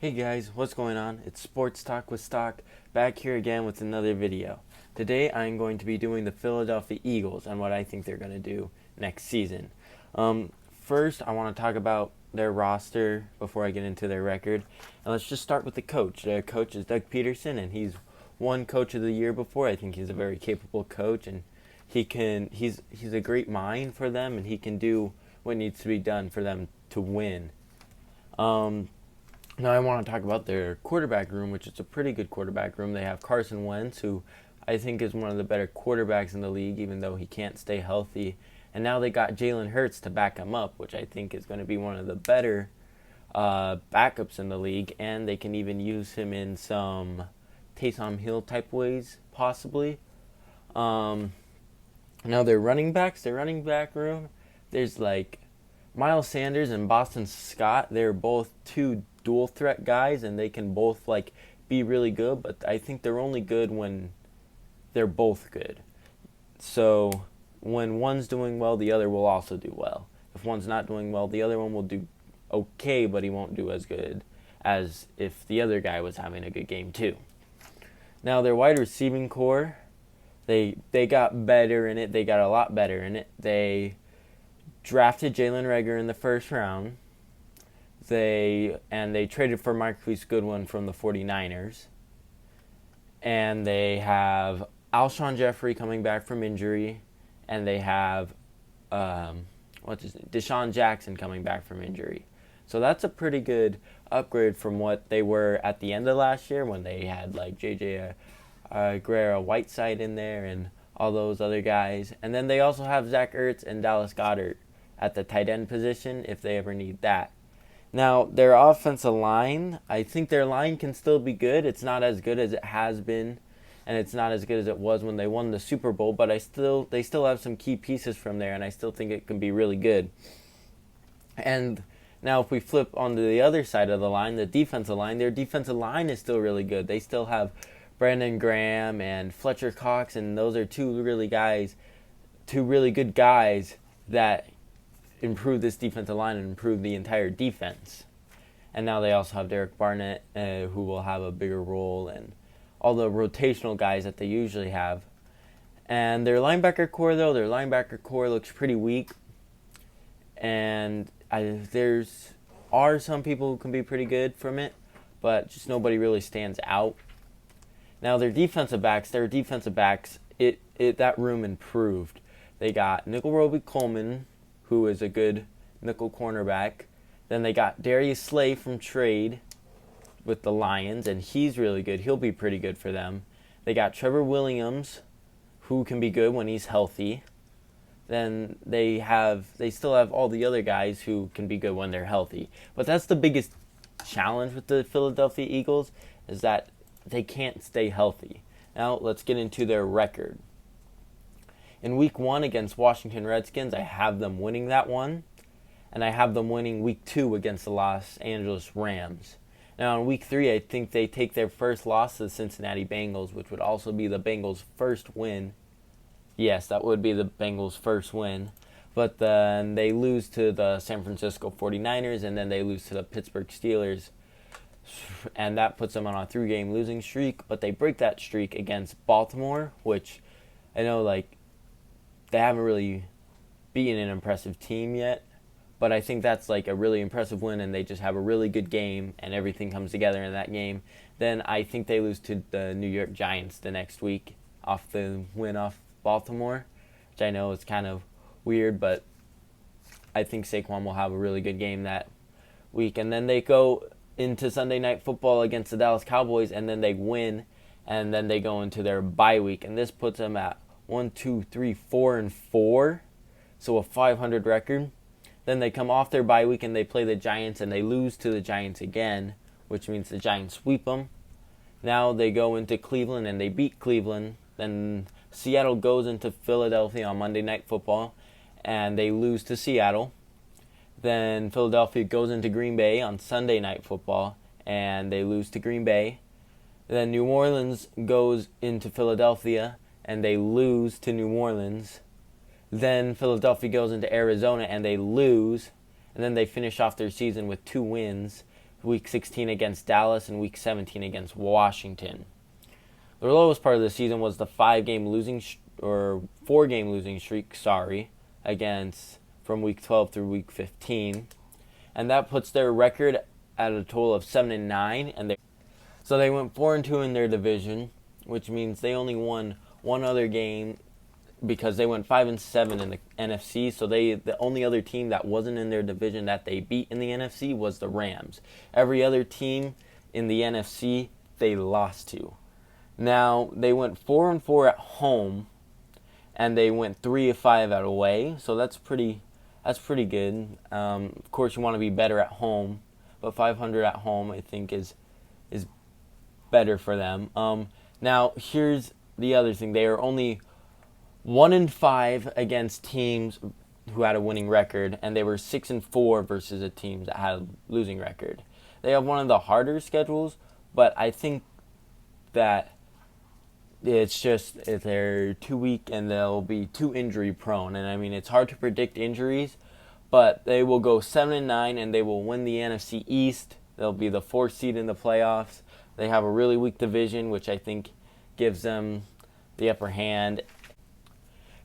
Hey guys, what's going on? It's Sports Talk with Stock, back here again with another video. Today I'm going to be doing the Philadelphia Eagles and what I think they're going to do next season. First, I want to talk about their roster before I get into their record. And let's just start with the coach. Their coach is Doug Peterson, and he's won Coach of the Year before. I think he's a very capable coach, and he's a great mind for them, and he can do what needs to be done for them to win. Now I want to talk about their quarterback room, which is a pretty good quarterback room. They have Carson Wentz, who I think is one of the better quarterbacks in the league, even though he can't stay healthy. And now they got Jalen Hurts to back him up, which I think is going to be one of the better backups in the league. And they can even use him in some Taysom Hill type ways, possibly. Now their running back room, there's like Miles Sanders and Boston Scott. They're both two dual threat guys, and they can both like be really good, but I think they're only good when they're both good. So when one's doing well, the other will also do well. If one's not doing well, the other one will do okay, but he won't do as good as if the other guy was having a good game too. Now their wide receiving core, they got better in it. They got a lot better in it. They drafted Jalen Reagor in the first round. They traded for Marquise Goodwin from the 49ers. And they have Alshon Jeffrey coming back from injury. And they have Deshaun Jackson coming back from injury. So that's a pretty good upgrade from what they were at the end of last year when they had like J.J. Guerrero-Whiteside in there and all those other guys. And then they also have Zach Ertz and Dallas Goedert at the tight end position if they ever need that. Now, their offensive line, I think their line can still be good. It's not as good as it has been, and it's not as good as it was when they won the Super Bowl, but they still have some key pieces from there, and I still think it can be really good. And now if we flip onto the other side of the line, the defensive line, their defensive line is still really good. They still have Brandon Graham and Fletcher Cox, and those are two really good guys that improve this defensive line and improve the entire defense. And now they also have Derek Barnett, who will have a bigger role, and all the rotational guys that they usually have. And their linebacker core looks pretty weak. And there's some people who can be pretty good from it, but just nobody really stands out. Now their defensive backs, that room improved. They got Nickel Roby Coleman, who is a good nickel cornerback. Then they got Darius Slay from trade with the Lions, and he's really good. He'll be pretty good for them. They got Trevor Williams, who can be good when he's healthy. Then they still have all the other guys who can be good when they're healthy. But that's the biggest challenge with the Philadelphia Eagles, is that they can't stay healthy. Now let's get into their record. In Week 1 against Washington Redskins, I have them winning that one. And I have them winning Week 2 against the Los Angeles Rams. Now in Week 3, I think they take their first loss to the Cincinnati Bengals, which would also be the Bengals' first win. Yes, that would be the Bengals' first win. But then they lose to the San Francisco 49ers, and then they lose to the Pittsburgh Steelers. And that puts them on a 3-game losing streak. But they break that streak against Baltimore, which I know they haven't really beaten an impressive team yet, but I think that's like a really impressive win, and they just have a really good game, and everything comes together in that game. Then I think they lose to the New York Giants the next week off the win off Baltimore, which I know is kind of weird, but I think Saquon will have a really good game that week. And then they go into Sunday Night Football against the Dallas Cowboys, and then they win, and then they go into their bye week, and this puts them at 4-4, so a 500 record. Then they come off their bye week and they play the Giants, and they lose to the Giants again, which means the Giants sweep them. Now they go into Cleveland and they beat Cleveland. Then Seattle goes into Philadelphia on Monday Night Football, and they lose to Seattle. Then Philadelphia goes into Green Bay on Sunday Night Football, and they lose to Green Bay. Then New Orleans goes into Philadelphia, and they lose to New Orleans. Then Philadelphia goes into Arizona, and they lose. And then they finish off their season with 2 wins Week 16 against Dallas, and Week 17 against Washington. Their lowest part of the season was the 4-game losing streak, against from Week 12 through Week 15, and that puts their record at a total of 7-9, so they went 4-2 in their division, which means they only won one other game because they went 5-7 in the NFC. So the only other team that wasn't in their division that they beat in the NFC was the Rams. Every other team in the NFC they lost to. Now they went 4-4 at home, and they went 3-5 at away. So that's pretty good. Of course, you want to be better at home, but 500 at home I think is better for them. Now here's the other thing: they are only 1-5 against teams who had a winning record, and they were 6-4 versus a team that had a losing record. They have one of the harder schedules, but I think that it's just they're too weak and they'll be too injury prone. And I mean, it's hard to predict injuries, but they will go 7-9 and they will win the NFC East. They'll be the 4th seed in the playoffs. They have a really weak division, which I think gives them the upper hand.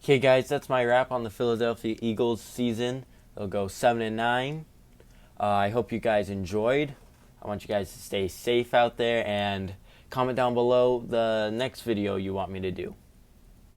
Okay, guys, that's my wrap on the Philadelphia Eagles season. They'll go 7-9. I hope you guys enjoyed. I want you guys to stay safe out there, and comment down below the next video you want me to do.